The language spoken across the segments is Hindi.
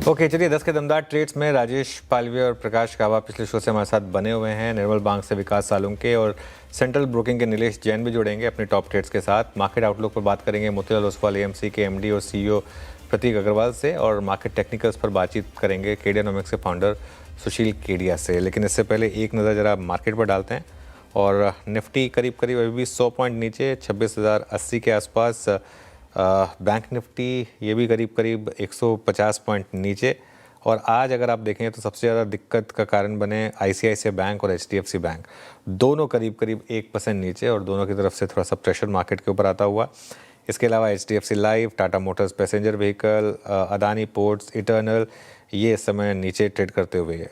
ओके, चलिए 10 के दमदार ट्रेड्स में राजेश पालवे और प्रकाश कावा पिछले शो से हमारे साथ बने हुए हैं। निर्मल बैंक से विकास सालुंके और सेंट्रल ब्रोकिंग के नीलेश जैन भी जुड़ेंगे अपने टॉप ट्रेड्स के साथ। मार्केट आउटलुक पर बात करेंगे मोतीलाल ओसवाल एएमसी के एमडी और सीईओ प्रतीक अग्रवाल से, और मार्केट टेक्निकल्स पर बातचीत करेंगे केडियानॉमिक्स के फाउंडर सुशील केडिया से। लेकिन इससे पहले एक नज़र जरा मार्केट पर डालते हैं। और निफ्टी करीब करीब अभी भी 100 पॉइंट नीचे 26,080 के आसपास। बैंक निफ्टी ये भी करीब करीब 150 पॉइंट नीचे। और आज अगर आप देखें तो सबसे ज़्यादा दिक्कत का कारण बने आईसीआईसीआई बैंक और एचडीएफसी बैंक, दोनों करीब करीब 1% नीचे, और दोनों की तरफ से थोड़ा सा प्रेशर मार्केट के ऊपर आता हुआ। इसके अलावा HDFC life, Tata Motors passenger vehicle, Adani ports, eternal, ये इस समय नीचे ट्रेड करते हुए।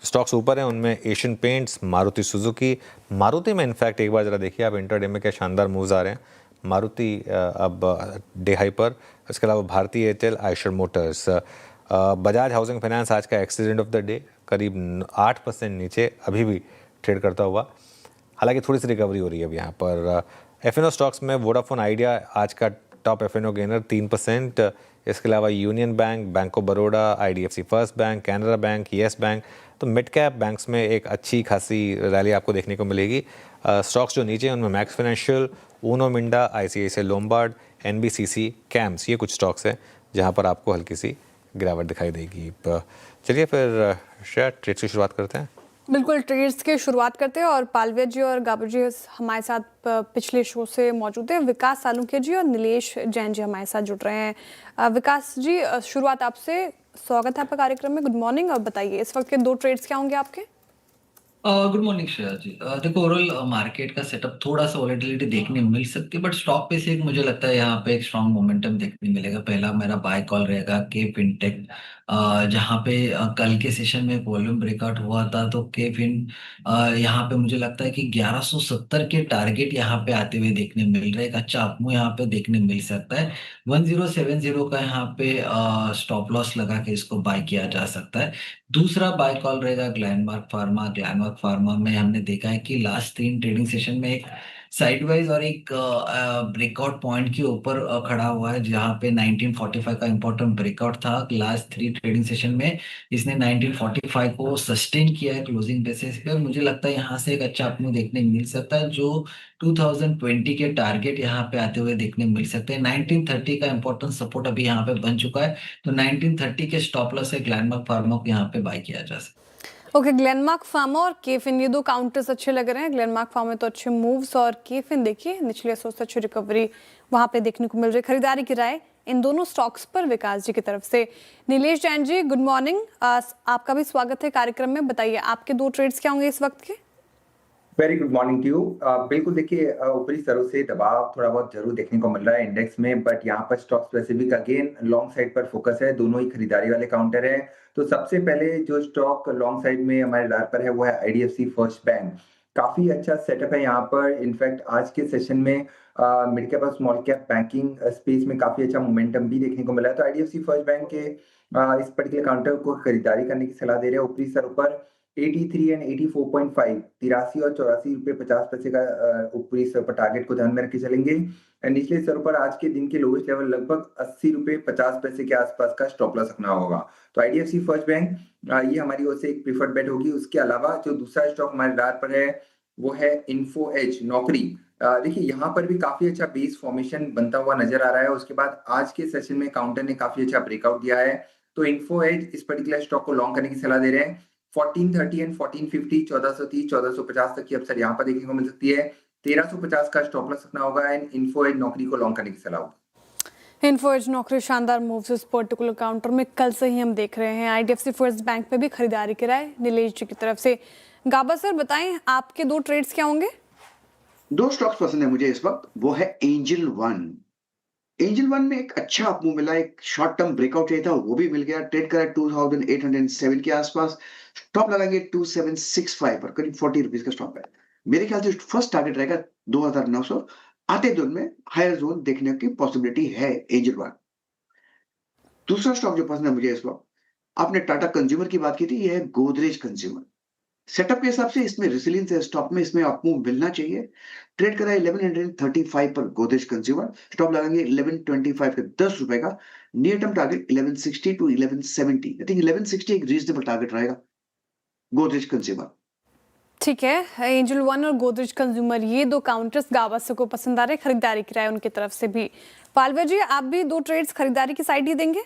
स्टॉक्स ऊपर हैं उनमें Asian paints, Maruti Suzuki. Maruti में इनफैक्ट एक बार ज़रा देखिए आप, इंटरडे में क्या शानदार मूव्स आ रहे हैं। मारुति अब डे हाई पर। इसके अलावा भारतीय Airtel, Eicher Motors, Bajaj housing finance आज का एक्सीडेंट ऑफ द डे करीब 8% नीचे अभी भी ट्रेड करता हुआ। हालांकि थोड़ी सी रिकवरी हो रही है अब यहाँ पर। एफएनओ स्टॉक्स में वोडाफोन आइडिया आज का टॉप एफएनओ गेनर 3%। इसके अलावा union bank, bank of Baroda, IDFC first bank, Canara bank, yes bank. तो मिड कैप बैंक्स में एक अच्छी खासी रैली आपको देखने को मिलेगी। स्टॉक्स जो नीचे हैं उनमें max financial, Uno Minda, ICICI Lombard, NBCC, camps, ये कुछ स्टॉक्स हैं जहाँ पर आपको हल्की सी गिरावट दिखाई देगी। चलिए फिर शेयर ट्रेड की शुरुआत करते हैं। बिल्कुल, ट्रेड्स की शुरुआत करते हैं और पालवे जी और गाबा जी हमारे साथ पिछले शो से मौजूद हैं। विकास सालुंके जी और नीलेश जैन जी हमारे साथ जुड़ रहे हैं। विकास जी, शुरुआत आपसे। स्वागत है आपका कार्यक्रम में। Good morning. और बताइए इस वक्त के दो ट्रेड्स क्या होंगे आपके? गुड मॉर्निंग श्रेया जी। देखो, ओवरऑल मार्केट का सेटअप थोड़ा सा वॉलेटिलिटी देखने मिल सकती है, बट स्टॉक पे से एक मुझे लगता है यहाँ पे एक स्ट्रांग मोमेंटम देखने मिलेगा। पहला मेरा बाय कॉल रहेगा के फिनटेक, जहाँ पे कल के सेशन में वॉल्यूम ब्रेकआउट हुआ था, तो के फिन यहाँ पे मुझे लगता है कि 1170 के टारगेट यहाँ पे आते हुए देखने मिल रहा है। एक अच्छा अपमूव यहाँ पे देखने मिल सकता है। 1070 का यहाँ पे स्टॉप लॉस लगा के इसको बाय किया जा सकता है। दूसरा बाय कॉल रहेगा ग्लैनमार्क फार्मा। ग्लैनमार्क फार्मा में हमने देखा है कि लास्ट 3 ट्रेडिंग सेशन में एक साइडवाइज और एक ब्रेकआउट पॉइंट के ऊपर खड़ा हुआ है, जहां पे 1945 का इंपॉर्टेंट ब्रेकआउट था। लास्ट 3 ट्रेडिंग सेशन में इसने 1945 को सस्टेन किया है क्लोजिंग बेसिस पे। मुझे लगता है यहाँ से एक अच्छा अपने देखने मिल सकता है, जो 2020 के टारगेट यहाँ पे आते हुए देखने मिल सकते हैं। 1930 का इंपॉर्टेंट सपोर्ट अभी यहाँ पे बन चुका है, तो 1930 के स्टॉप लॉस से ग्लैनमार्क फार्मा को यहाँ पे बाय किया जा सकता है। ओके, ग्लेनमार्क फार्मा और केफिन, ये दो काउंटर्स अच्छे लग रहे हैं। ग्लेनमार्क फार्मा में तो अच्छे मूव्स, और केफिन देखिए निचले स्तर से अच्छी रिकवरी वहां पे देखने को मिल रही है। खरीदारी की राय इन दोनों स्टॉक्स पर विकास जी की तरफ से। Nilesh Jain ji, good morning. आपका भी स्वागत है कार्यक्रम में। बताइए आपके दो ट्रेड्स क्या होंगे इस वक्त के? Very good morning to you. बिल्कुल देखिए, ऊपरी स्तरों से दबाव थोड़ा बहुत जरूर देखने को मिल रहा है इंडेक्स में, बट यहाँ पर stock specific again long side पर फोकस है। दोनों ही खरीदारी वाले काउंटर है। तो सबसे पहले जो स्टॉक लॉन्ग साइड में हमारे radar पर है वो है आईडीएफसी फर्स्ट बैंक। काफी अच्छा सेटअप है यहाँ पर। इनफैक्ट आज के सेशन में मिड कैप और स्मॉल कैप बैंकिंग स्पेस में काफी अच्छा मोमेंटम भी देखने को मिला है। तो आईडीएफसी फर्स्ट बैंक के इस पर्टिकुलर काउंटर को खरीदारी करने की सलाह दे रहे हैं। ऊपरी स्तरों पर 83 एंड 84.5, 83 और 84 रुपए 50 पैसे का ऊपरी स्तर पर टारगेट को ध्यान में रख के चलेंगे। निचले स्तरों पर आज के दिन के लोएस्ट लेवल लगभग 80 रुपए 50 पैसे के आसपास का स्टॉप लॉस रखना होगा। तो आईडीएफसी फर्स्ट बैंक ये हमारी ओर से एक प्रीफर्ड बेट होगी। उसके अलावा जो दूसरा स्टॉक हमारे radar पर है वो है इन्फो एज नौकरी। देखिए यहाँ पर भी काफी अच्छा बेस फॉर्मेशन बनता हुआ नजर आ रहा है। उसके बाद आज के सेशन में काउंटर ने काफी अच्छा ब्रेकआउट दिया है। तो इन्फो एज इस पर्टिकुलर स्टॉक को लॉन्ग करने की सलाह दे रहे हैं। 1430 एंड 1450, 1430 1450 तक की अपसाइड यहाँ पर देखने को मिल सकती है। 1350 का स्टॉप लॉस रखना होगा एंड इन्फो एज नौकरी को लॉन्ग करने की सलाह होगी। इन्फो एज नौकरी शानदार मूव्स इस पर्टिकुलर काउंटर में कल से ही हम देख रहे हैं। आईडीएफसी फर्स्ट बैंक पे भी खरीदारी की राय नीलेश जी की तरफ से। गाबा सर, बताएं आपके दो ट्रेड्स क्या होंगे? दो स्टॉक्स पसंद है मुझे इस वक्त, वो है एंजल वन। एंजल वन में एक अच्छा अपमूव मिला, एक शॉर्ट टर्म ब्रेकआउट चाहिए था, वो भी मिल गया। ट्रेड करा 2807 के आसपास। स्टॉप लगाएंगे 2765 पर, करीब 40 रुपीज का स्टॉप है। मेरे ख्याल से फर्स्ट टारगेट रहेगा 2900। आते जोन में हायर जोन देखने की पॉसिबिलिटी है एंजल वन। दूसरा स्टॉक जो पसंद है मुझे इस वक्त, आपने टाटा कंज्यूमर की बात की थी, यह है गोदरेज कंज्यूमर। सेटअप के हिसाब से इसमें रेसिलियंस है स्टॉक में, इसमें आपको मिलना चाहिए। ट्रेड करा है 1135 पर गोदरेज कंज्यूमर, स्टॉप लगाएंगे 1125 का 10 रुपए का। Near term target 1160 to 1170। I think 1160 एक रीजनेबल टारगेट रहेगा गोदरेज कंज्यूमर। ठीक है, एंजल वन और गोदरेज कंज्यूमर ये दो काउंटर्स गावस्कर को पसंद आ रहे हैं, खरीदारी की राय उनकी तरफ से भी। पालवे जी, आप भी दो ट्रेड्स खरीदारी की साइड ही देंगे?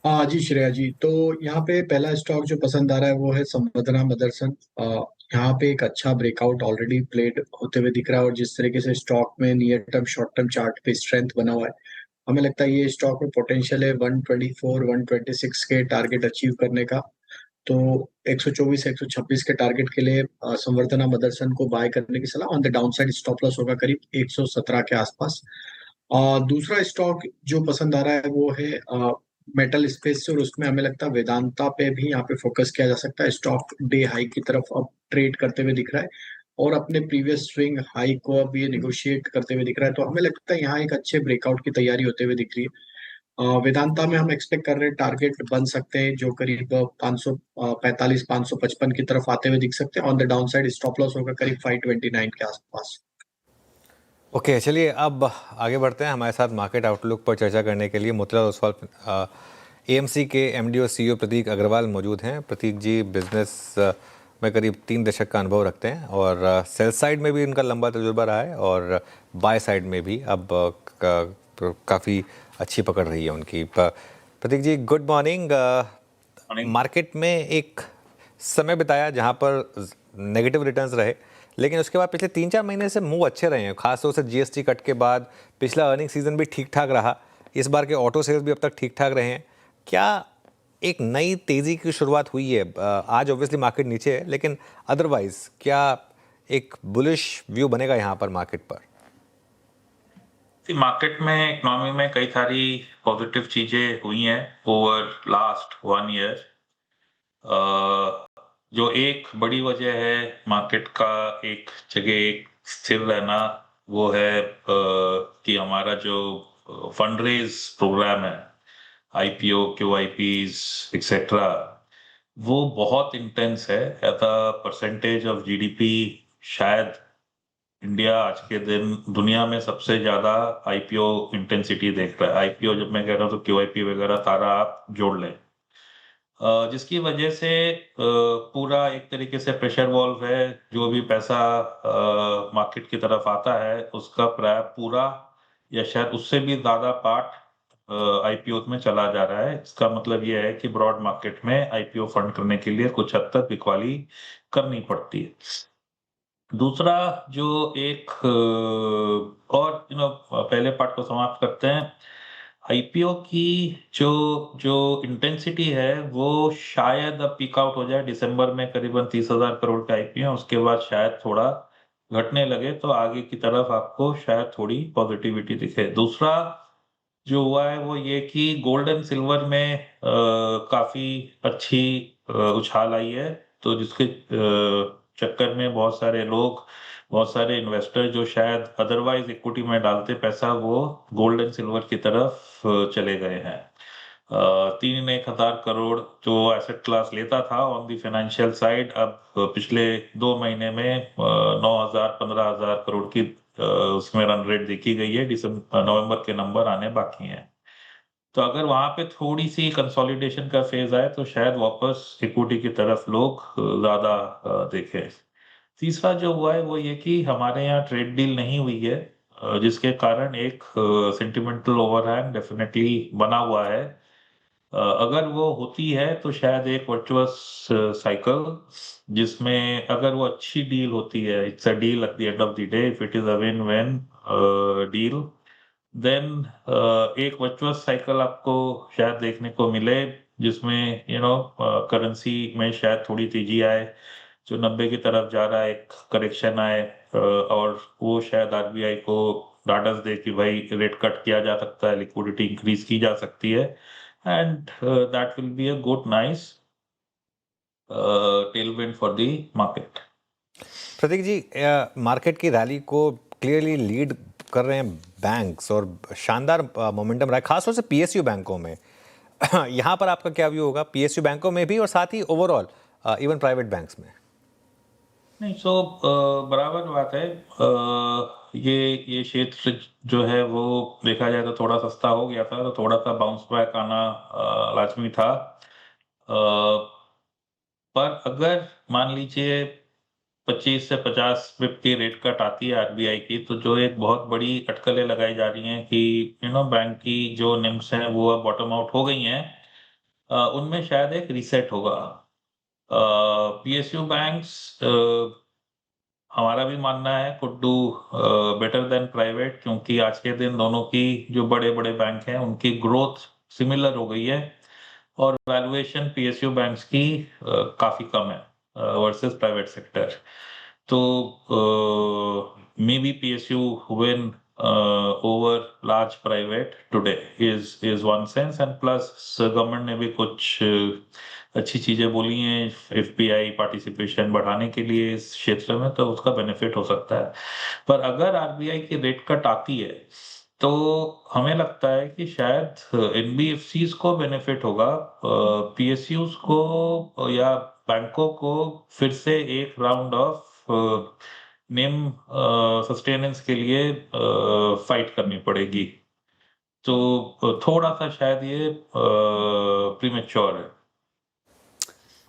हाँ जी श्रेया जी, तो यहाँ पे पहला स्टॉक जो पसंद आ रहा है वो है संवर्धना मदरसन। यहाँ पे एक अच्छा ब्रेकआउट ऑलरेडी प्लेड होते हुए दिख रहा है, और जिस तरीके से स्टॉक में near term short term chart पे स्ट्रेंथ बना हुआ है, हमें लगता है ये स्टॉक में पोटेंशियल है 124 126 के टारगेट अचीव करने का। तो 124 126 के टारगेट के लिए संवर्धना मदरसन को बाय करने की सलाह। On the down side stop loss होगा करीब 117 के आसपास। दूसरा स्टॉक जो पसंद आ रहा है वो है मेटल स्पेस से, और उसमें हमें लगता है वेदांता पे भी यहाँ पे फोकस किया जा सकता है। स्टॉक डे हाई की तरफ अब ट्रेड करते हुए दिख रहा है, और अपने प्रीवियस स्विंग हाई को अब ये निगोशिएट करते हुए दिख रहा है। तो हमें लगता है यहाँ एक अच्छे ब्रेकआउट की तैयारी होते हुए दिख रही है। वेदांता में हम एक्सपेक्ट कर रहे हैं टारगेट बन सकते हैं जो करीब 545 555 की तरफ आते हुए दिख सकते हैं। On the down side stop loss होगा करीब 529 के आसपास। ओके, चलिए अब आगे बढ़ते हैं। हमारे साथ मार्केट आउटलुक पर चर्चा करने के लिए मोतीलाल ओसवाल एएमसी के एमडी और सीईओ प्रतीक अग्रवाल मौजूद हैं। प्रतीक जी बिजनेस में करीब 3 दशक का अनुभव रखते हैं, और सेल साइड में भी उनका लंबा तजुर्बा रहा है, और बाय साइड में भी अब काफ़ी अच्छी पकड़ रही है उनकी। प्रतीक जी, गुड मॉर्निंग। मार्केट में एक समय बिताया जहां पर नेगेटिव रिटर्न्स रहे, लेकिन उसके बाद पिछले 3-4 महीने से मूव अच्छे रहे हैं, खासतौर से जीएसटी कट के बाद। पिछला अर्निंग सीजन भी ठीक ठाक रहा, इस बार के ऑटो सेल्स भी अब तक ठीक ठाक रहे हैं। क्या एक नई तेज़ी की शुरुआत हुई है? आज ऑब्वियसली मार्केट नीचे है, लेकिन अदरवाइज क्या एक बुलिश व्यू बनेगा यहाँ पर मार्केट पर? मार्केट में इकोनॉमी में कई सारी पॉजिटिव चीजें हुई हैं ओवर लास्ट 1 ईयर। जो एक बड़ी वजह है मार्केट का एक जगह एक स्थिर रहना, वो है कि हमारा जो फंड रेज प्रोग्राम है, आईपीओ, क्यूआईपीज एक्सेट्रा, वो बहुत इंटेंस है। At a percentage of GDP शायद इंडिया आज के दिन दुनिया में सबसे ज्यादा आईपीओ इंटेंसिटी देख रहा है। आईपीओ जब मैं कह रहा हूँ तो क्यूआईपी वगैरह सारा आप जोड़ लें, जिसकी वजह से पूरा एक तरीके से प्रेशर वॉल्व है। जो भी पैसा मार्केट की तरफ आता है उसका प्राय पूरा या शायद उससे भी ज्यादा पार्ट आईपीओ में चला जा रहा है। इसका मतलब यह है कि ब्रॉड मार्केट में आईपीओ फंड करने के लिए कुछ हद तक बिकवाली करनी पड़ती है। दूसरा जो एक और पहले पार्ट को समाप्त करते हैं, आईपीओ की जो जो इंटेंसिटी है वो शायद अब पीक आउट हो जाए। दिसंबर में करीबन 30,000 करोड़ का आईपीओ है, उसके बाद शायद थोड़ा घटने लगे, तो आगे की तरफ आपको शायद थोड़ी पॉजिटिविटी दिखे। दूसरा जो हुआ है वो ये कि गोल्ड एंड सिल्वर में काफी अच्छी उछाल आई है, तो जिसके चक्कर में बहुत सारे लोग, बहुत सारे इन्वेस्टर जो शायद अदरवाइज इक्विटी में डालते पैसा, वो गोल्ड एंड सिल्वर की तरफ चले गए हैं। 3,000 करोड़ जो एसेट क्लास लेता था ऑन दी फाइनेंशियल साइड, अब पिछले 2 महीने में 9,000 15,000 करोड़ की उसमें रन रेट देखी गई है। नवंबर के नंबर आने बाकी हैं, तो अगर वहां पे थोड़ी सी कंसोलिडेशन का फेज आए तो शायद वापस इक्विटी की तरफ लोग ज्यादा देखें। तीसरा जो हुआ है वो ये कि हमारे यहाँ ट्रेड डील नहीं हुई है, जिसके कारण एक सेंटिमेंटल ओवरहैंग डेफिनेटली बना हुआ है। अगर वो होती है तो शायद एक वर्चुअस साइकिल, जिसमें अगर वो अच्छी डील होती है, it's a deal at the end of the day, if it is a win win deal, then एक वर्चुअस साइकिल आपको शायद देखने को मिले, जिसमें करेंसी में शायद थोड़ी तेजी आए, जो 90 की तरफ जा रहा है एक करेक्शन आए, और वो शायद आरबीआई को ढाढ़स दे कि भाई रेट कट किया जा सकता है, लिक्विडिटी इंक्रीज की जा सकती है, and that will be a good nice tailwind for the market. Prateek ji, market की रैली को क्लियरली लीड कर रहे हैं बैंक्स, और शानदार मोमेंटम रहा है खासतौर से पीएसयू बैंकों में। यहाँ पर आपका क्या व्यू होगा, पीएसयू बैंकों में भी और साथ ही ओवरऑल इवन प्राइवेट बैंक्स में? नहीं, सो बराबर बात है। ये क्षेत्र जो है वो देखा जाए तो थोड़ा सस्ता हो गया था, तो थोड़ा सा बाउंस बैक आना लाजमी था। पर अगर मान लीजिए 25 से 50 पिप की रेट कट आती है आरबीआई की, तो जो एक बहुत बड़ी अटकलें लगाई जा रही हैं कि बैंक की जो निम्स हैं वो अब बॉटम आउट हो गई हैं, उनमें शायद एक रीसेट होगा। पीएसयू बैंक्स, हमारा भी मानना है, could do better than private, क्योंकि आज के दिन दोनों की जो बड़े-बड़े बैंक हैं उनकी ग्रोथ सिमिलर हो गई है और वैल्यूएशन पीएसयू बैंक्स की काफ़ी कम है वर्सेस प्राइवेट सेक्टर। तो may be PSU win over large private today is one sense, and plus government ने भी कुछ अच्छी चीजें बोली हैं एफपीआई पार्टिसिपेशन बढ़ाने के लिए इस क्षेत्र में, तो उसका बेनिफिट हो सकता है। पर अगर आरबीआई की रेट कट आती है तो हमें लगता है कि शायद एनबीएफसीज को बेनिफिट होगा, पीएसयूज को या बैंकों को फिर से एक राउंड ऑफ निम सस्टेनेंस के लिए फाइट करनी पड़ेगी। तो थोड़ा सा शायद ये प्रीमेच्योर है।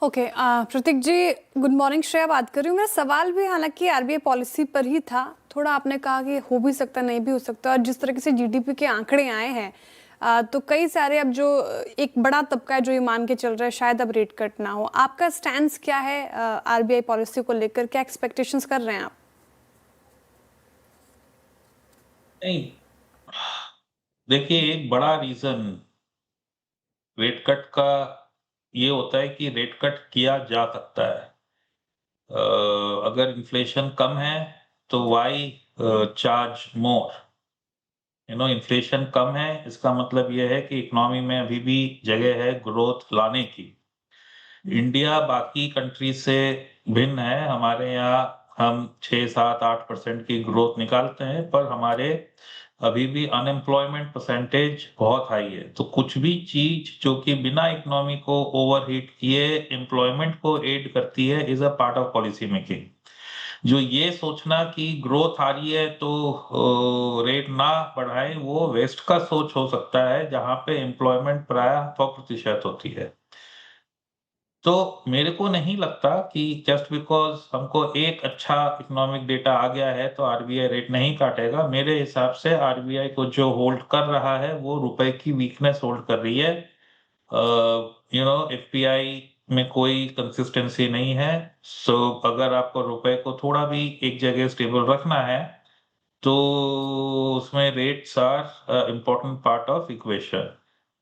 ओके, प्रतीक जी गुड मॉर्निंग। श्रेया बात कर रही हूँ। मेरा सवाल भी हालांकि आरबीआई पॉलिसी पर ही था। थोड़ा आपने कहा कि हो भी सकता नहीं भी हो सकता, और जिस तरीके से जीडीपी के आंकड़े आए हैं तो कई सारे अब जो एक बड़ा तबका है जो ये मान के चल रहा है शायद अब रेट कट ना हो। आपका स्टैंड क्या है आरबीआई पॉलिसी को लेकर? क्या एक्सपेक्टेशंस कर रहे हैं आप? नहीं, देखिए, एक बड़ा रीजन रेट कट का ये होता है कि रेट कट किया जा सकता है। अगर इन्फ्लेशन कम है तो वाई चार्ज मोर। इन्फ्लेशन कम है, इसका मतलब ये है कि इकोनॉमी में अभी भी जगह है ग्रोथ लाने की। इंडिया बाकी कंट्री से भिन्न है। हमारे यहाँ हम 6, 7, 8% की ग्रोथ निकालते हैं, पर हमारे अभी भी अनएम्प्लॉयमेंट परसेंटेज बहुत हाई है। तो कुछ भी चीज जो कि बिना इकोनॉमी को ओवरहीट किए एम्प्लॉयमेंट को एड करती है is a part of policy making. जो ये सोचना कि ग्रोथ आ रही है तो रेट ना बढ़ाएं, वो वेस्ट का सोच हो सकता है, जहां पे एम्प्लॉयमेंट प्राय 100% होती है। तो मेरे को नहीं लगता कि जस्ट बिकॉज हमको एक अच्छा इकोनॉमिक डेटा आ गया है तो आरबीआई रेट नहीं काटेगा। मेरे हिसाब से आरबीआई को जो होल्ड कर रहा है वो रुपए की वीकनेस होल्ड कर रही है। एफपीआई में कोई कंसिस्टेंसी नहीं है। सो अगर आपको रुपए को थोड़ा भी एक जगह स्टेबल रखना है तो उसमें rates are important part of equation.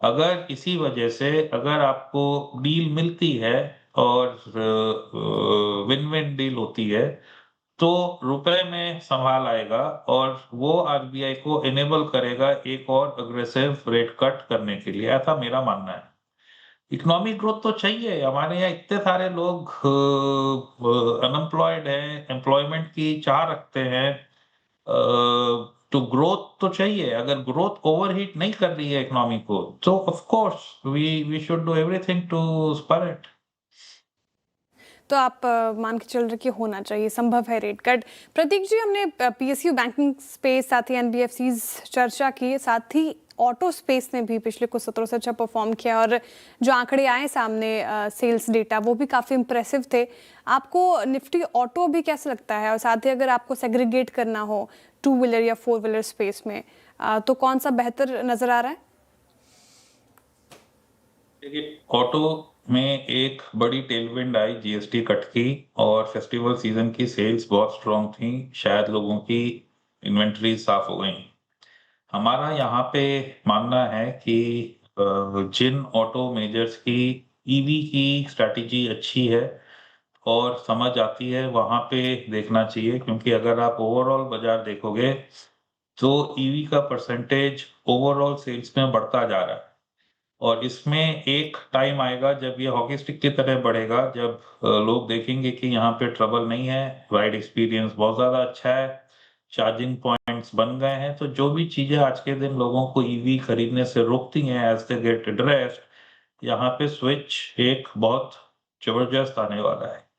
अगर इसी वजह से अगर आपको डील मिलती है और विन विन डील होती है तो रुपए में संभाल आएगा और वो आरबीआई को इनेबल करेगा एक और अग्रेसिव रेट कट करने के लिए, ऐसा मेरा मानना है। इकोनॉमिक ग्रोथ तो चाहिए, हमारे यहाँ इतने सारे लोग अनएम्प्लॉयड हैं, एम्प्लॉयमेंट की चाह रखते हैं, तो ग्रोथ तो चाहिए। अगर ग्रोथ ओवरहीट नहीं कर रही है इकोनॉमी को तो of course we should do everything to spur it. तो आप मान के चल रहे कि होना चाहिए, संभव है रेट कट। प्रतीक जी, हमने पीएसयू बैंकिंग स्पेस, साथ ही एनबीएफसीज चर्चा की, साथ ही ऑटो स्पेस ने भी पिछले कुछ सत्रों से अच्छा परफॉर्म किया, और जो आंकड़े आए सामने सेल्स डेटा वो भी काफ़ी इंप्रेसिव थे। आपको निफ्टी ऑटो भी कैसा लगता है? और साथ ही अगर आपको सेग्रीगेट करना हो 2 व्हीलर या 4 व्हीलर स्पेस में तो कौन सा बेहतर नजर आ रहा है? देखिए, ऑटो में एक बड़ी टेलविंड आई जीएसटी कट की, और फेस्टिवल सीजन की सेल्स बहुत स्ट्रॉन्ग थी। शायद लोगों की इन्वेंट्री साफ हो गई। हमारा यहाँ पे मानना है कि जिन ऑटो मेजर्स की ईवी की स्ट्रैटेजी अच्छी है और समझ आती है, वहां पे देखना चाहिए, क्योंकि अगर आप ओवरऑल बाजार देखोगे तो ईवी का परसेंटेज ओवरऑल सेल्स में बढ़ता जा रहा है। और इसमें एक टाइम आएगा जब ये हॉकी स्टिक की तरह बढ़ेगा, जब लोग देखेंगे कि यहाँ पे ट्रबल नहीं है, राइड एक्सपीरियंस बहुत ज्यादा अच्छा है, चार्जिंग पॉइंट्स बन गए हैं। तो जो भी चीजें आज के दिन लोगों को ईवी खरीदने से रोकती हैं एज दे गेट एड्रेस्ड, यहाँ पे स्विच एक बहुत जबरदस्त आने वाला है।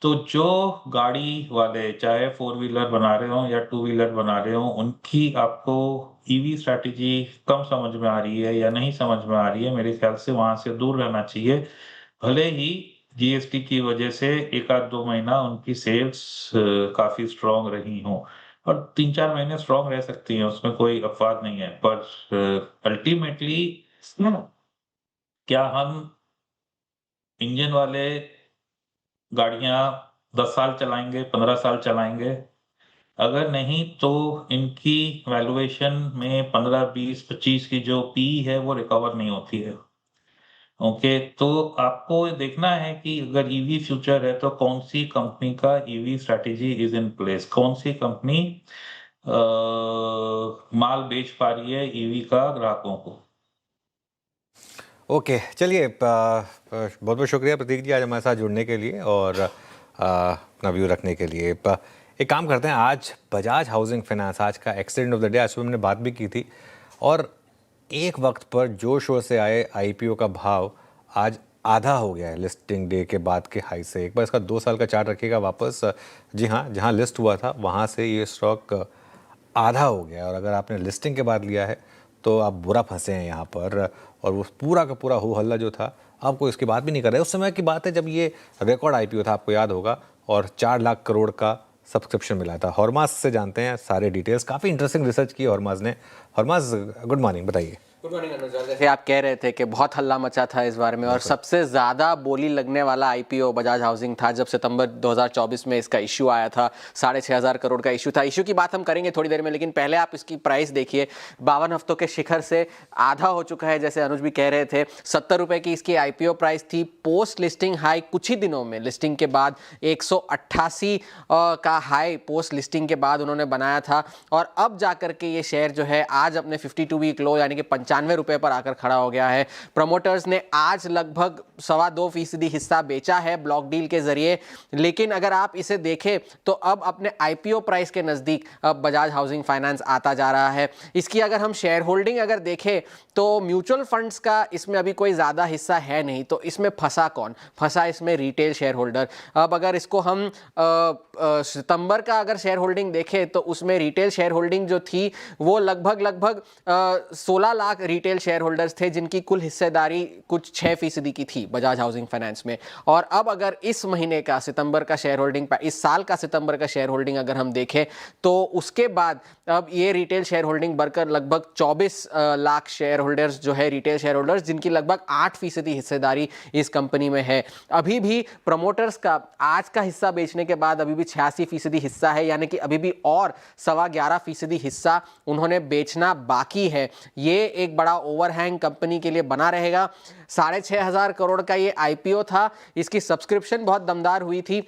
तो जो गाड़ी वाले चाहे 4 व्हीलर बना रहे हों या 2 व्हीलर बना रहे हों, उनकी आपको ईवी स्ट्रैटेजी कम समझ में आ रही है या नहीं समझ में आ रही है, मेरे ख्याल से वहाँ से दूर रहना चाहिए। भले ही जीएसटी की वजह से 1 आध 2 महीना उनकी सेल्स काफ़ी स्ट्रॉन्ग रही हों और 3-4 महीने स्ट्रॉन्ग रह सकती हैं, उसमें कोई अपवाद नहीं है। पर अल्टीमेटली क्या हम इंजन वाले गाड़ियाँ 10 साल चलाएँगे, 15 साल चलाएँगे? अगर नहीं तो इनकी वैल्यूएशन में 15, 20, 25 की जो पीई है वो रिकवर नहीं होती है। ओके, तो आपको देखना है कि अगर ईवी फ्यूचर है तो कौन-सी कंपनी का EV strategy is in place, कौन-सी कंपनी माल बेच पा रही है ईवी का ग्राहकों को। ओके, चलिए बहुत-बहुत शुक्रिया प्रतीक जी आज हमारे साथ जुड़ने के लिए और अपना व्यू रखने के लिए। एक काम करते हैं, आज बजाज हाउसिंग फाइनेंस आज का एक्सीडेंट ऑफ द डे, आज सुबह हमने बात भी की थी और एक वक्त पर जोर-शोर से आए आईपीओ का भाव आज आधा हो गया है लिस्टिंग डे के बाद के हाई से। एक बार इसका 2 साल का चार्ट रखिएगा वापस। जी हाँ, जहाँ लिस्ट हुआ था वहाँ से ये स्टॉक आधा हो गया और अगर आपने लिस्टिंग के बाद लिया है तो आप बुरा फंसे हैं यहाँ पर। और वो पूरा का पूरा हो हल्ला जो था, आपको इसकी बात भी नहीं कर रहे। उस समय की बात है जब ये रिकॉर्ड आईपीओ था, आपको याद होगा, और 4 लाख करोड़ का सब्सक्रिप्शन मिला था। हॉर्मास से जानते हैं सारे डिटेल्स, काफ़ी इंटरेस्टिंग रिसर्च की हॉर्मास ने। हॉर्मास, गुड मॉर्निंग, बताइए। गुड मॉर्निंग अनुज। और जैसे आप कह रहे थे कि बहुत हल्ला मचा था इस बारे में और सबसे ज़्यादा बोली लगने वाला आईपीओ बजाज हाउसिंग था जब सितंबर 2024 में इसका इशू आया था। 6,500 करोड़ का इशू था। इशू की बात हम करेंगे थोड़ी देर में, लेकिन पहले आप इसकी प्राइस देखिए। 52 हफ्तों के शिखर से आधा हो चुका है, जैसे अनुज भी कह रहे थे। 70 रुपये की इसकी आईपीओ प्राइस थी। पोस्ट लिस्टिंग हाई कुछ ही दिनों में, लिस्टिंग के बाद 188 का हाई पोस्ट लिस्टिंग के बाद उन्होंने बनाया था और अब जाकर के ये शेयर जो है आज अपने 52 वीक लो यानी कि 95 रुपये पर आकर खड़ा हो गया है। प्रमोटर्स ने आज लगभग 2.25% हिस्सा बेचा है ब्लॉक डील के जरिए, लेकिन अगर आप इसे देखें तो अब अपने आईपीओ प्राइस के नजदीक अब बजाज हाउसिंग फाइनेंस आता जा रहा है। इसकी अगर हम शेयर होल्डिंग अगर देखें तो म्यूचुअल फंड्स का इसमें अभी कोई ज़्यादा हिस्सा है नहीं, तो इसमें फंसा कौन? फंसा इसमें रिटेल शेयर होल्डर। अब अगर इसको हम सितंबर का अगर शेयर होल्डिंग देखें तो उसमें रिटेल शेयर होल्डिंग जो थी वो लगभग 16 लाख रिटेल शेयर होल्डर्स थे, जिनकी कुल हिस्सेदारी कुछ 6% की थी बजाज हाउसिंग फाइनेंस में। और अब अगर इस महीने का सितंबर का शेयर होल्डिंग, इस साल का सितंबर का शेयर होल्डिंग अगर हम देखें तो उसके बाद अब ये रिटेल शेयर होल्डिंग बढ़कर लगभग 24 लाख शेयर होल्डर्स जो है रिटेल शेयर होल्डर्स, जिनकी लगभग 8% हिस्सेदारी इस कंपनी में है। अभी भी प्रमोटर्स का आज का हिस्सा बेचने के बाद अभी भी 86% हिस्सा है, यानी कि अभी भी और 11.25% हिस्सा उन्होंने बेचना बाकी है। ये एक बड़ा ओवरहैंग कंपनी के लिए बना रहेगा। 6,500 करोड़ का ये आईपीओ था। इसकी सब्सक्रिप्शन बहुत दमदार हुई थी।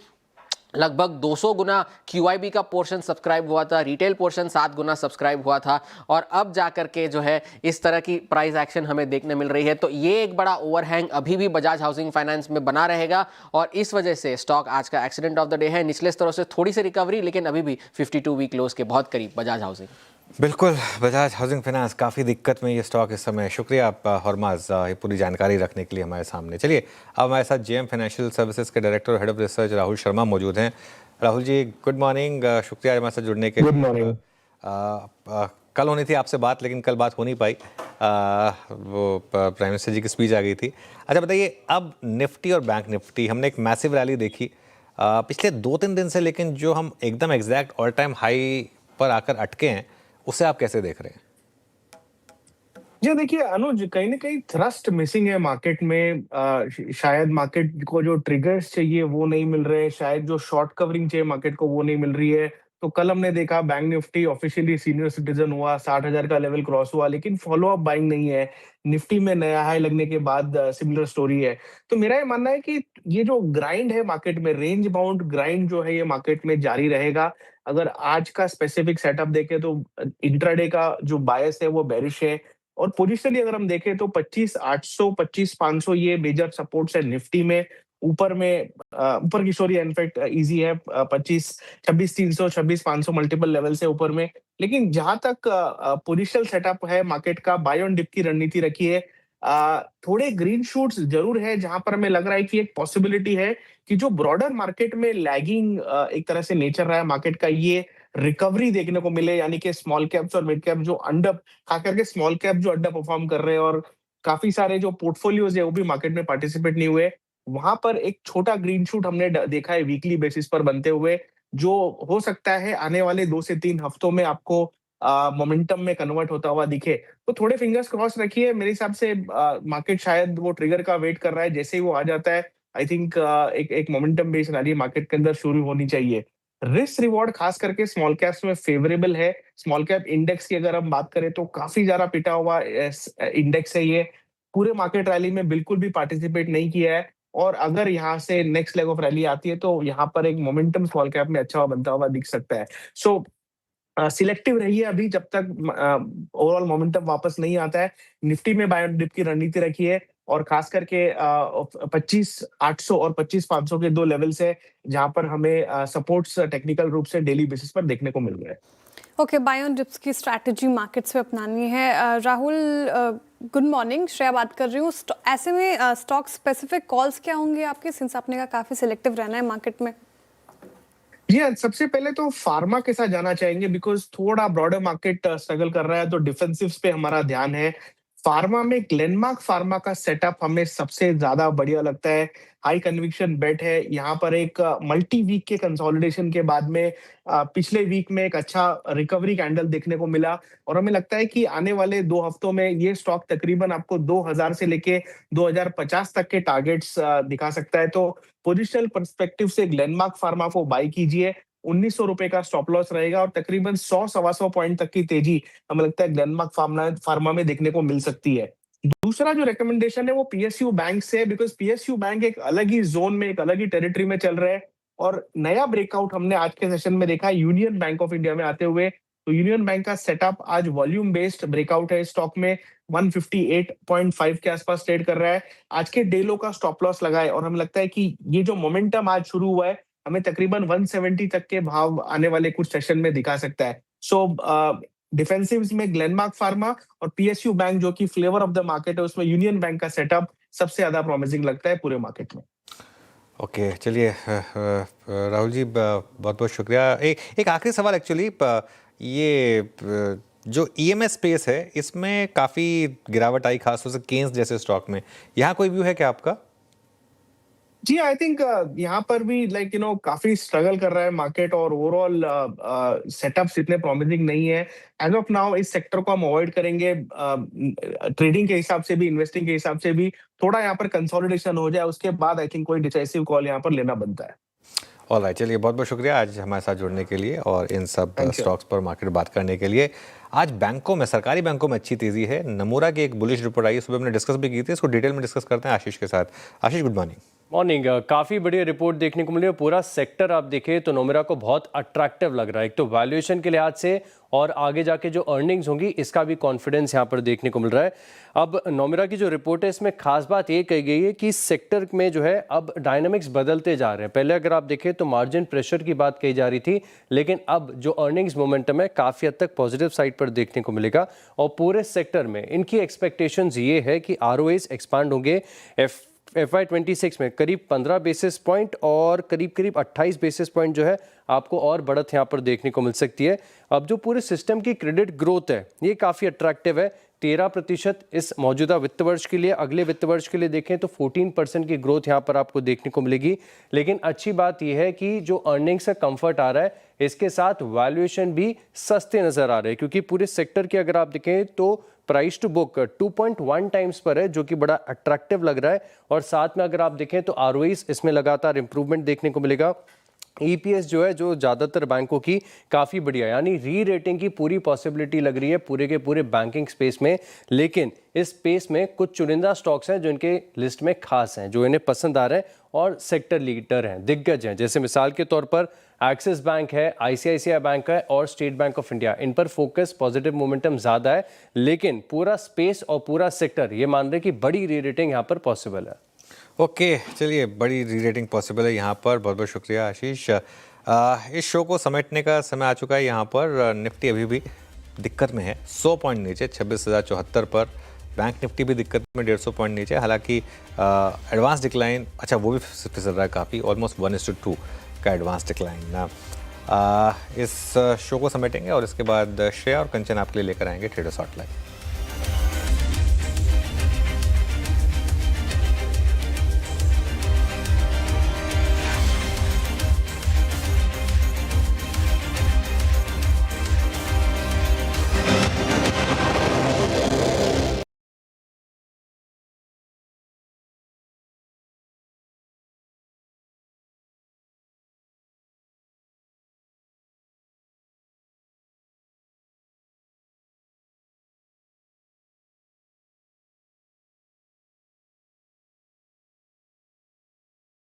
लगभग 200 गुना QIB का पोर्शन सब्सक्राइब हुआ था, रिटेल पोर्शन 7 गुना सब्सक्राइब हुआ था और अब जाकर के जो है इस तरह की प्राइस एक्शन हमें देखने मिल रही है। तो ये एक बड़ा ओवरहैंग अभी भी बजाज हाउसिंग फाइनेंस में बना रहेगा और इस वजह से स्टॉक आज का एक्सीडेंट ऑफ द डे है। निचले स्तरों से थोड़ी सी रिकवरी, लेकिन अभी भी 52 वीक लोज के बहुत करीब बजाज हाउसिंग। बिल्कुल, बजाज हाउसिंग फाइनेंस काफ़ी दिक्कत में ये स्टॉक इस समय। शुक्रिया आप हॉर्मास ये पूरी जानकारी रखने के लिए हमारे सामने। चलिए अब हमारे साथ जेएम फाइनेंशियल सर्विसेज के डायरेक्टर और head of research Rahul Sharma मौजूद हैं। राहुल जी, गुड मॉर्निंग, शुक्रिया हमारे साथ जुड़ने के लिए। Good morning. कल होनी थी आपसे बात, लेकिन कल बात हो नहीं पाई, वो प्राइम मिनिस्टर जी की स्पीच आ गई थी। अच्छा बताइए, अब निफ्टी और बैंक निफ्टी हमने एक मैसिव रैली देखी पिछले 2-3 दिन से, लेकिन जो हम एकदम एग्जैक्ट ऑल टाइम हाई पर आकर अटके हैं उसे आप कैसे देख रहे हैं? जी देखिए अनुज, कहीं ना कहीं थ्रस्ट मिसिंग है मार्केट में। शायद मार्केट को जो ट्रिगर्स चाहिए वो नहीं मिल रहे, शायद जो शॉर्ट कवरिंग चाहिए मार्केट को वो नहीं मिल रही है। तो कल हमने देखा bank Nifty officially senior citizen हुआ, 60,000 का लेवल क्रॉस हुआ, लेकिन फॉलो अप बाइंग नहीं है। निफ्टी में नया हाई लगने के बाद सिमिलर स्टोरी है। तो मेरा ये मानना है कि ये जो ग्राइंड है मार्केट में, रेंज बाउंड ग्राइंड जो है ये मार्केट में जारी रहेगा। अगर आज का स्पेसिफिक सेटअप देखें तो इंट्राडे का जो बायस है वो बेरिश है और पोजिशनली अगर हम देखें तो 25,800 25,500 ये मेजर सपोर्ट्स है निफ्टी में। ऊपर में ऊपर की स्टोरी इनफैक्ट इजी है, 26,300 26,500 मल्टीपल लेवल से ऊपर में। लेकिन जहां तक पोजिशनल सेटअप है मार्केट का, बाय ऑन डिप की रणनीति रखी है। थोड़े ग्रीन शूट्स जरूर है जहां पर हमें लग रहा है कि एक पॉसिबिलिटी है कि जो ब्रॉडर मार्केट में लैगिंग एक तरह से नेचर रहा है मार्केट का, ये रिकवरी देखने को मिले, यानी कि स्मॉल कैप्स और मिड कैप जो अंडर, खास करके स्मॉल कैप जो अंडर परफॉर्म कर रहे हैं और काफी सारे जो पोर्टफोलियोज है वो भी मार्केट में पार्टिसिपेट नहीं हुए, वहां पर एक छोटा ग्रीन शूट हमने देखा है वीकली बेसिस पर बनते हुए, जो हो सकता है आने वाले 2 से 3 हफ्तों में आपको मोमेंटम में कन्वर्ट होता हुआ दिखे। तो थोड़े फिंगर्स क्रॉस रखिए, मेरे हिसाब से मार्केट शायद वो ट्रिगर का वेट कर रहा है, जैसे ही वो आ जाता है आई थिंक एक एक मोमेंटम बेस्ड रैली मार्केट के अंदर शुरू होनी चाहिए। रिस्क रिवॉर्ड खास करके स्मॉल कैप्स में फेवरेबल है। स्मॉल कैप इंडेक्स की अगर हम बात करें तो काफी ज्यादा पिटा हुआ इंडेक्स है ये, पूरे मार्केट रैली में बिल्कुल भी पार्टिसिपेट नहीं किया है, और अगर यहाँ से नेक्स्ट लेग ऑफ रैली आती है तो यहाँ पर एक मोमेंटम स्मॉल कैप में अच्छा बनता हुआ दिख सकता है। सो सिलेक्टिव रहिए अभी जब तक ओवरऑल मोमेंटम वापस नहीं आता है। निफ्टी में बाय ऑन डिप की रणनीति रखिए, और खास करके 25,800 और 25,500 के 2 लेवल्स है जहां पर हमें सपोर्ट्स टेक्निकल रूप से डेली बेसिस पर देखने को मिल रहे हैं। ओके, बाय ऑन डिप्स की स्ट्रैटेजी मार्केट्स पे अपनानी है। राहुल, गुड मॉर्निंग, श्रेया बात कर रही हूँ। ऐसे में स्टॉक स्पेसिफिक कॉल्स क्या होंगे आपके, सिंस आपने कहा काफी सिलेक्टिव रहना है मार्केट में? जी हाँ, सबसे पहले तो फार्मा के साथ जाना चाहेंगे, बिकॉज थोड़ा ब्रॉडर मार्केट स्ट्रगल कर रहा है तो डिफेंसिव्स पे हमारा ध्यान है। फार्मा में ग्लेनमार्क फार्मा का सेटअप हमें सबसे ज्यादा बढ़िया लगता है। हाई कन्विक्शन बेट है यहाँ पर। एक मल्टी वीक के कंसोलिडेशन के बाद में पिछले वीक में एक अच्छा रिकवरी कैंडल देखने को मिला, और हमें लगता है कि आने वाले 2 हफ्तों में ये स्टॉक तकरीबन आपको 2000 से लेके 2050 तक के टारगेट्स दिखा सकता है। तो पोजिशनल पर्सपेक्टिव से ग्लेनमार्क फार्मा को बाई कीजिए। 1900 रुपए का स्टॉप लॉस रहेगा, और तकरीबन 100-125 पॉइंट तक की तेजी हमें लगता है ग्लेनमार्क फार्मा में देखने को मिल सकती है। दूसरा जो रिकमेंडेशन है वो पीएसयू बैंक से, बिकॉज पीएसयू बैंक एक अलग ही जोन में, एक अलग ही टेरिटरी में चल रहे हैं, और नया ब्रेकआउट हमने आज के सेशन में देखा यूनियन बैंक ऑफ इंडिया में आते हुए। तो यूनियन बैंक का सेटअप आज वॉल्यूम बेस्ड ब्रेकआउट है, स्टॉक में 158.5 के आसपास ट्रेड कर रहा है। आज के डे लो का स्टॉप लॉस लगाए, और हमें लगता है कि ये जो मोमेंटम आज शुरू हुआ है हमें तकरीबन 170 तक के भाव आने वाले कुछ सेशन में दिखा सकता है। सो डिफेंसिव्स में ग्लेनमार्क फार्मा और पीएसयू बैंक जो कि फ्लेवर ऑफ द मार्केट है, उसमें यूनियन बैंक का सेटअप सबसे ज्यादा प्रॉमिसिंग लगता है पूरे मार्केट में। ओके, चलिए राहुल जी, बहुत बहुत शुक्रिया। एक आखिरी सवाल एक्चुअली, ये जो ईएमएस स्पेस है इसमें काफ़ी गिरावट आई, खासतौर से केन्स जैसे स्टॉक में, यहाँ कोई व्यू है क्या आपका? जी, आई थिंक यहाँ पर भी काफी स्ट्रगल कर रहा है मार्केट, और ओवरऑल सेटअप्स इतने प्रॉमिसिंग नहीं है एज ऑफ नाउ। इस सेक्टर को हम अवॉइड करेंगे, ट्रेडिंग के हिसाब से भी, इन्वेस्टिंग के हिसाब से भी। थोड़ा यहाँ पर कंसोलिडेशन हो जाए उसके बाद आई थिंक कोई डिसाइसिव कॉल यहाँ पर लेना बनता है। ऑलराइट, चलिए बहुत बहुत शुक्रिया आज हमारे साथ जुड़ने के लिए और इन सब स्टॉक्स पर मार्केट बात करने के लिए। आज बैंकों में, सरकारी बैंकों में अच्छी तेजी है। नमूरा की एक बुलिश रिपोर्ट आई है, सुबह हमने डिस्कस भी की थी, इसको डिटेल में डिस्कस करते हैं आशीष के साथ। आशीष, गुड मॉर्निंग। मॉर्निंग। काफ़ी बढ़िया रिपोर्ट देखने को मिली है। पूरा सेक्टर आप देखें तो नोमेरा को बहुत अट्रैक्टिव लग रहा है, एक तो वैल्यूएशन के लिहाज से, और आगे जाके जो अर्निंग्स होंगी इसका भी कॉन्फिडेंस यहाँ पर देखने को मिल रहा है। अब नोमेरा की जो रिपोर्ट है इसमें खास बात ये कही गई है कि सेक्टर में जो है अब डायनामिक्स बदलते जा रहे हैं। पहले अगर आप देखें तो मार्जिन प्रेशर की बात कही जा रही थी, लेकिन अब जो अर्निंग्स मोमेंटम है काफ़ी हद तक पॉजिटिव साइड पर देखने को मिलेगा, और पूरे सेक्टर में इनकी एक्सपेक्टेशंस ये है कि आरओएस एक्सपांड होंगे। FY26 में करीब 15 बेसिस पॉइंट और करीब 28 बेसिस पॉइंट जो है आपको और बढ़त यहाँ पर देखने को मिल सकती है। अब जो पूरे सिस्टम की क्रेडिट ग्रोथ है ये काफ़ी अट्रैक्टिव है, 13% इस मौजूदा वित्त वर्ष के लिए। अगले वित्त वर्ष के लिए देखें तो 14% की ग्रोथ यहाँ पर आपको देखने को मिलेगी। लेकिन अच्छी बात यह है कि जो अर्निंग्स का कंफर्ट आ रहा है इसके साथ वैल्यूएशन भी सस्ते नजर आ रहे हैं, क्योंकि पूरे सेक्टर की अगर आप देखें तो प्राइस टू बुक 2.1 टाइम्स पर है, जो कि बड़ा अट्रैक्टिव लग रहा है। और साथ में अगर आप देखें तो आरओईज इसमें लगातार इंप्रूवमेंट देखने को मिलेगा। ईपीएस जो है जो ज़्यादातर बैंकों की काफ़ी बढ़िया, यानी री रेटिंग की पूरी पॉसिबिलिटी लग रही है पूरे के पूरे बैंकिंग स्पेस में। लेकिन इस स्पेस में कुछ चुनिंदा स्टॉक्स हैं जो इनके लिस्ट में खास हैं, जो इन्हें पसंद आ रहे हैं और सेक्टर लीडर हैं, दिग्गज हैं। जैसे मिसाल के तौर पर एक्सिस बैंक है, आईसीआईसीआई बैंक है और स्टेट बैंक ऑफ इंडिया। इन पर फोकस, पॉजिटिव मोमेंटम ज़्यादा है, लेकिन पूरा स्पेस और पूरा सेक्टर ये मान रहे कि बड़ी री रेटिंग यहाँ पर पॉसिबल है। ओके, चलिए, बड़ी री रेटिंग पॉसिबल है यहाँ पर। बहुत बहुत शुक्रिया आशीष। इस शो को समेटने का समय आ चुका है। यहाँ पर निफ्टी अभी भी दिक्कत में है, 100 पॉइंट नीचे 26,074 पर बैंक निफ्टी भी दिक्कत में 150 पॉइंट नीचे, हालांकि एडवांस डिक्लाइन अच्छा वो भी फिसल रहा है काफ़ी, ऑलमोस्ट 1:2 का एडवांस डिक्लाइन ना। इस शो को समेटेंगे और इसके बाद श्रेया और कंचन आपके लिए लेकर आएंगे ट्रेडर्स हॉटलाइन।